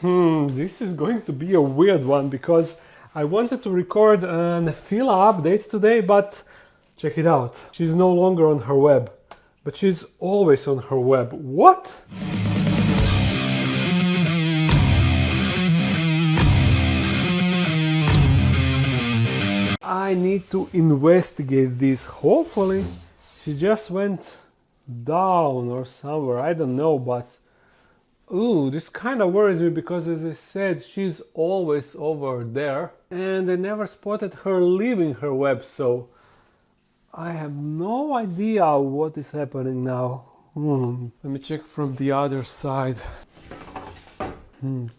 This is going to be a weird one because I wanted to record a Nephila update today, but check it out. She's no longer on her web, but she's always on her web. What? I need to investigate this. Hopefully she just went down or somewhere, I don't know, but ooh, this kind of worries me because, as I said, she's always over there and I never spotted her leaving her web, so I have no idea what is happening now. Let me check from the other side.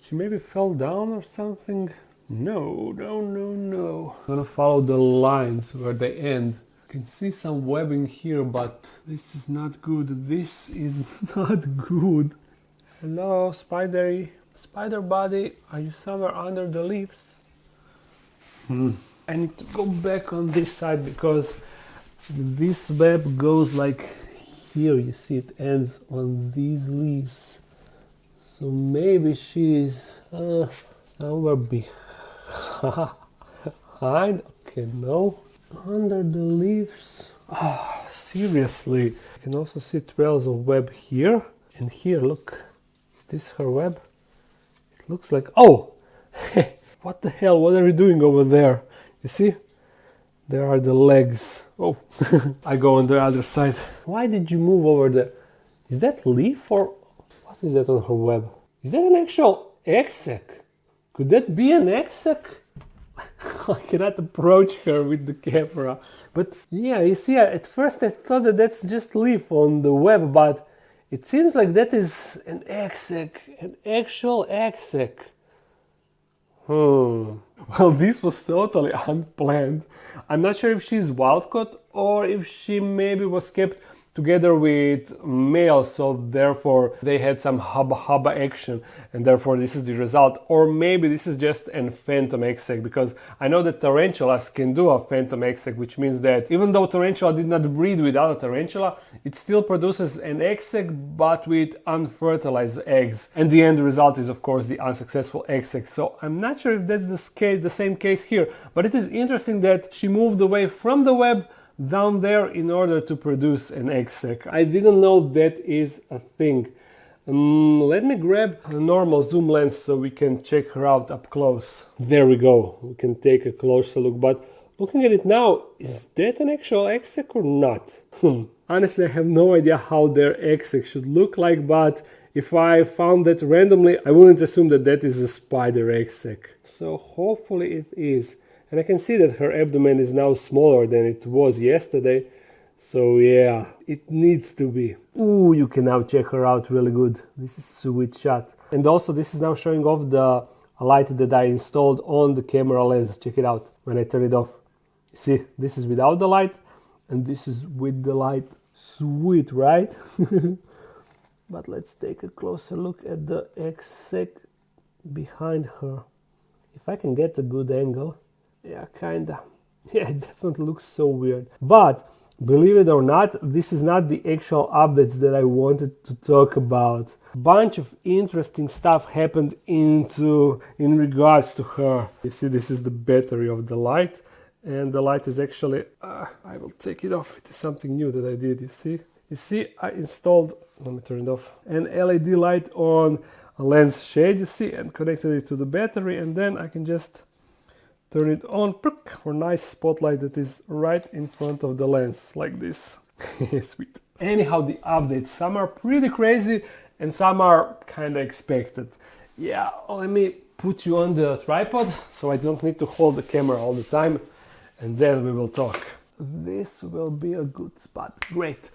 She maybe fell down or something? No. I'm gonna follow the lines where they end. I can see some webbing here, but this is not good. This is not good. Hello, spider body, are you somewhere under the leaves? I need to go back on this side because this web goes like here, you see it ends on these leaves. So maybe she's somewhere behind. Okay, no. Under the leaves. Oh, seriously. You can also see trails of web here and here, look. Is this her web? It looks like... Oh! What the hell? What are you doing over there? You see? There are the legs. Oh, I go on the other side. Why did you move over there? Is that leaf or what is that on her web? Is that an actual exec? Could that be an exec? I cannot approach her with the camera. But yeah, you see, at first I thought that that's just leaf on the web, but it seems like that is an exec, an actual exec. Well, this was totally unplanned. I'm not sure if she's wild caught or if she maybe was kept together with males, so therefore they had some hubba action and therefore this is the result. Or maybe this is just an phantom exec, because I know that tarantulas can do a phantom exec, which means that even though tarantula did not breed with other tarantula, it still produces an exec but with unfertilized eggs, and the end result is of course the unsuccessful exec. So I'm not sure if that's the same case here, but it is interesting that she moved away from the web down there in order to produce an exec. I didn't know that is a thing. Let me grab a normal zoom lens so we can check her out up close. There we go. We can take a closer look, but looking at it now, is that an actual exec or not? Honestly, I have no idea how their exec should look like, but if I found that randomly, I wouldn't assume that that is a spider exec. So hopefully it is. And I can see that her abdomen is now smaller than it was yesterday. So yeah, it needs to be. Ooh, you can now check her out really good. This is a sweet shot. And also this is now showing off the light that I installed on the camera lens. Check it out when I turn it off. You see, this is without the light and this is with the light. Sweet, right? But let's take a closer look at the exec behind her. If I can get a good angle. Yeah, kinda. Yeah, it definitely looks so weird. But believe it or not, this is not the actual updates that I wanted to talk about. Bunch of interesting stuff happened in regards to her. You see, this is the battery of the light, and the light is actually I will take it off. It is something new that I did. You see, I installed, let me turn it off, an LED light on a lens shade, you see, and connected it to the battery, and then I can just turn it on for nice spotlight that is right in front of the lens, like this. Sweet. Anyhow, the updates, some are pretty crazy and some are kind of expected. Yeah, let me put you on the tripod so I don't need to hold the camera all the time, and then we will talk. This will be a good spot. Great.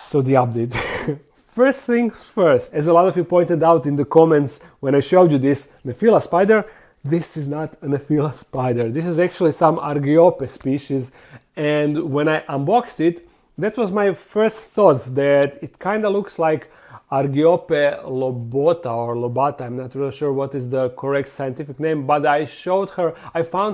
So the update. First things first, as a lot of you pointed out in the comments when I showed you this Nephila spider, this is not a Nephila spider. This is actually some argiope species, and when I unboxed it, that was my first thought, that it kind of looks like argiope lobata or lobata. I'm not really sure what is the correct scientific name, but I found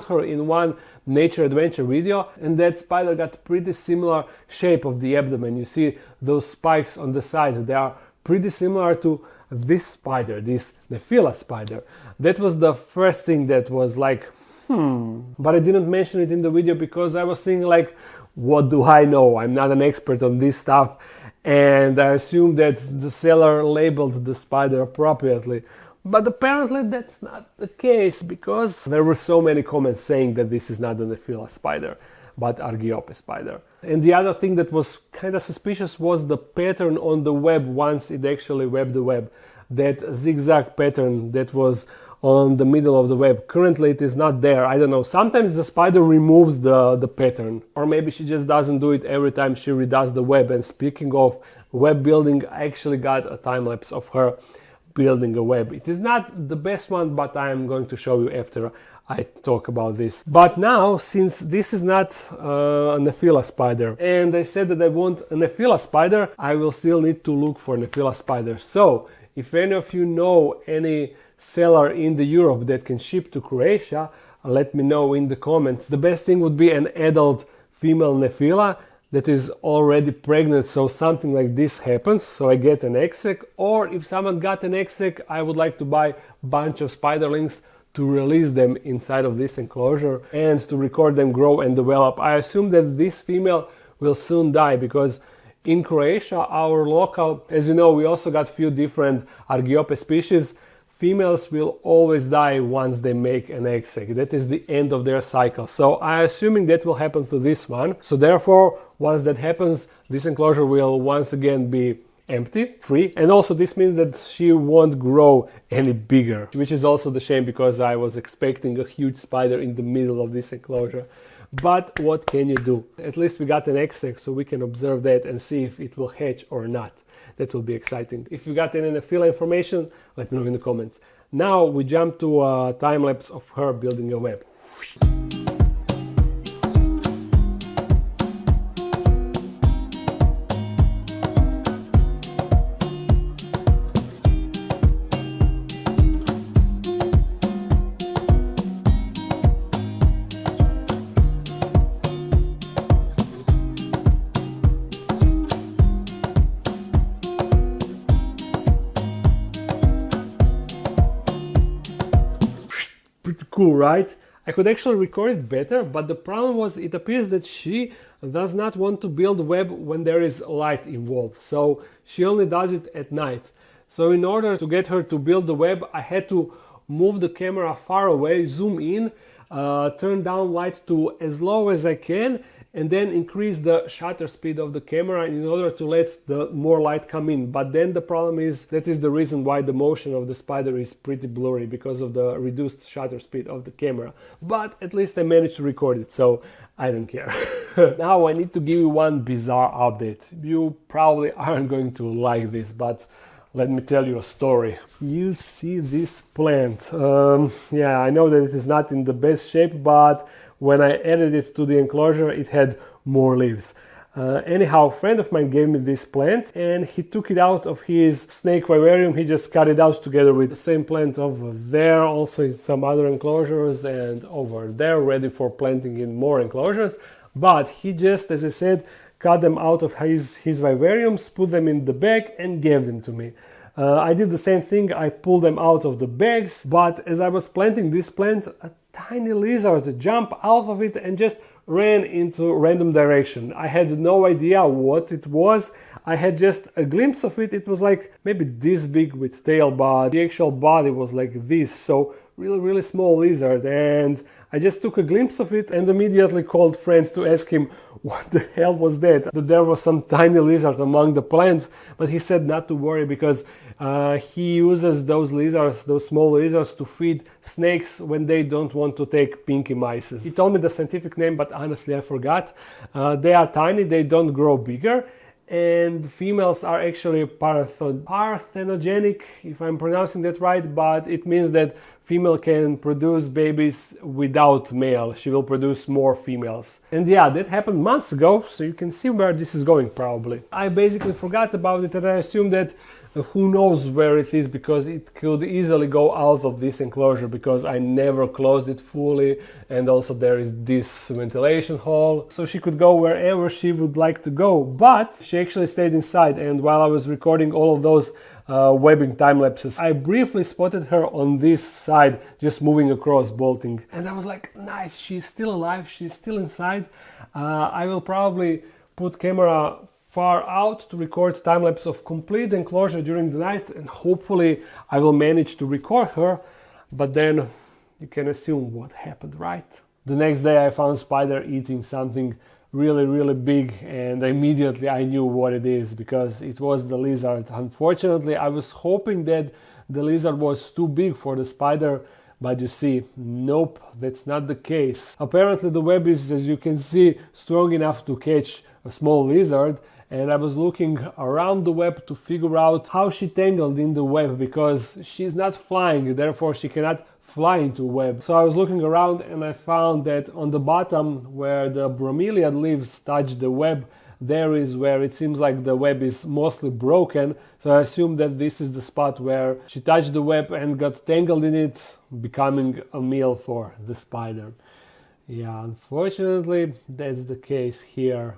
her in one nature adventure video, and that spider got pretty similar shape of the abdomen. You see those spikes on the side, they are pretty similar to this spider, this Nephila spider. That was the first thing that was like, but I didn't mention it in the video because I was thinking like, what do I know? I'm not an expert on this stuff, and I assumed that the seller labeled the spider appropriately. But apparently that's not the case, because there were so many comments saying that this is not a Nephila spider, but argiope spider. And the other thing that was kind of suspicious was the pattern on the web once it actually webbed the web. That zigzag pattern that was on the middle of the web. Currently it is not there. I don't know. Sometimes the spider removes the pattern, or maybe she just doesn't do it every time she redoes the web. And speaking of web building, I actually got a time lapse of her building a web. It is not the best one, but I am going to show you after I talk about this. But now, since this is not a Nephila spider, and I said that I want a Nephila spider, I will still need to look for Nephila spiders. So if any of you know any seller in the Europe that can ship to Croatia, let me know in the comments. The best thing would be an adult female Nephila that is already pregnant, so something like this happens, so I get an egg sac. Or if someone got an egg sac, I would like to buy a bunch of spiderlings to release them inside of this enclosure and to record them grow and develop. I assume that this female will soon die, because in Croatia, our local, as you know, we also got few different argiope species. Females will always die once they make an egg sac. That is the end of their cycle. So I'm assuming that will happen to this one. So therefore, once that happens, this enclosure will once again be empty, free. And also this means that she won't grow any bigger, which is also the shame, because I was expecting a huge spider in the middle of this enclosure. But what can you do? At least we got an egg sac, so we can observe that and see if it will hatch or not. That will be exciting. If you got any Nephila information, let me know in the comments. Now we jump to a time lapse of her building a web. Pretty cool, right? I could actually record it better, but the problem was it appears that she does not want to build a web when there is light involved. So she only does it at night. So in order to get her to build the web, I had to move the camera far away, zoom in, turn down light to as low as I can, and then increase the shutter speed of the camera in order to let the more light come in. But then the problem is, that is the reason why the motion of the spider is pretty blurry, because of the reduced shutter speed of the camera. But at least I managed to record it, so I don't care. Now I need to give you one bizarre update. You probably aren't going to like this, but let me tell you a story. You see this plant. Yeah, I know that it is not in the best shape, but when I added it to the enclosure, it had more leaves. Anyhow, a friend of mine gave me this plant, and he took it out of his snake vivarium. He just cut it out together with the same plant over there, also in some other enclosures, and over there, ready for planting in more enclosures. But he just, as I said, cut them out of his vivariums, put them in the bag, and gave them to me. I did the same thing. I pulled them out of the bags, but as I was planting this plant, a tiny lizard jumped out of it and just ran into random direction. I had no idea what it was. I had just a glimpse of it. It was like maybe this big with tail, but the actual body was like this. So really small lizard, and I just took a glimpse of it and immediately called friends to ask him what the hell was that there was some tiny lizard among the plants. But he said not to worry, because he uses those lizards, those small lizards, to feed snakes when they don't want to take pinky mice. He told me the scientific name, but honestly I forgot. They are tiny, they don't grow bigger, and females are actually parthenogenic, if I'm pronouncing that right, but it means that female can produce babies without male. She will produce more females. And yeah, that happened months ago, so you can see where this is going probably. I basically forgot about it, and I assumed that Who knows where it is, because it could easily go out of this enclosure because I never closed it fully, and also there is this ventilation hole, so she could go wherever she would like to go. But she actually stayed inside, and while I was recording all of those webbing time lapses, I briefly spotted her on this side just moving across, bolting, and I was like, nice, she's still alive, she's still inside. I will probably put camera far out to record time lapse of complete enclosure during the night, and hopefully I will manage to record her, but then you can assume what happened, right? The next day I found Spider eating something really big, and immediately I knew what it is, because it was the lizard. Unfortunately, I was hoping that the lizard was too big for the Spider, but you see, nope, that's not the case. Apparently the web is, as you can see, strong enough to catch a small lizard, and I was looking around the web to figure out how she tangled in the web, because she's not flying, therefore she cannot fly into a web. So I was looking around and I found that on the bottom where the bromeliad leaves touch the web, there is where it seems like the web is mostly broken. So I assume that this is the spot where she touched the web and got tangled in it, becoming a meal for the Spider. Yeah, unfortunately that's the case here.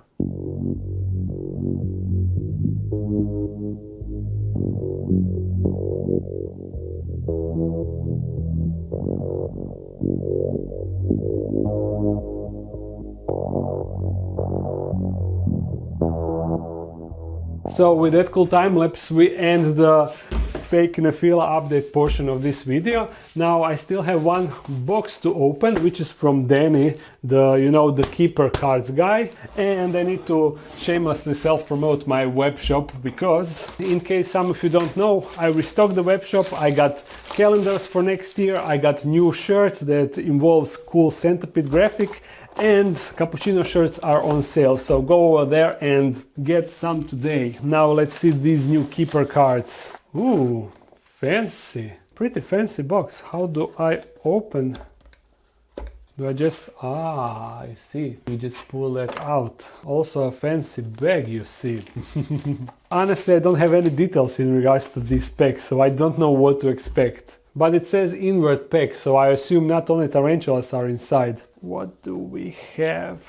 So with that cool time lapse, we end the fake Nephila update portion of this video. Now I still have one box to open, which is from Danny, the keeper cards guy, and I need to shamelessly self-promote my web shop, because in case some of you don't know, I restocked the web shop. I got calendars for next year, I got new shirts that involves cool centipede graphic, and cappuccino shirts are on sale, so go over there and get some today. Now let's see these new keeper cards. Ooh, fancy, pretty fancy box. How do I open? Do I just, I see, you just pull that out. Also a fancy bag, you see. Honestly, I don't have any details in regards to this pack, so I don't know what to expect. But it says invert pack, so I assume not only tarantulas are inside. What do we have?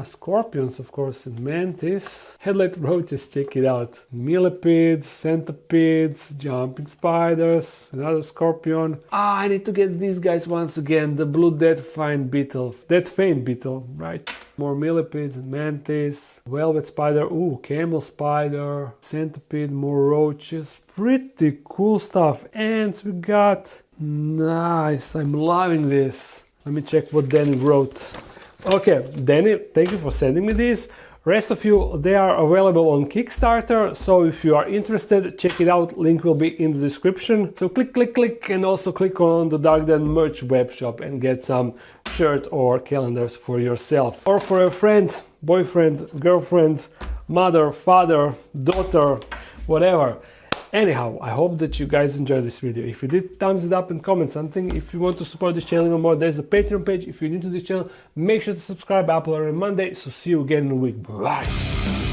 Scorpions, of course, and mantis. Headlight roaches, check it out. Millipedes, centipedes, jumping spiders, another scorpion. I need to get these guys once again. The blue dead faint beetle, right? More millipedes and mantis. Velvet spider, ooh, camel spider, centipede, more roaches. Pretty cool stuff. Ants we got. Nice, I'm loving this. Let me check what Danny wrote. Okay, Danny, thank you for sending me these. Rest of you, they are available on Kickstarter, so if you are interested, check it out. Link will be in the description. So click, and also click on the Dark Den merch web shop and get some shirt or calendars for yourself. Or for a friend, boyfriend, girlfriend, mother, father, daughter, whatever. Anyhow, I hope that you guys enjoyed this video. If you did, thumbs it up and comment something. If you want to support this channel even more, there's a Patreon page. If you're new to this channel, make sure to subscribe. I upload every Monday. So see you again in a week. Bye.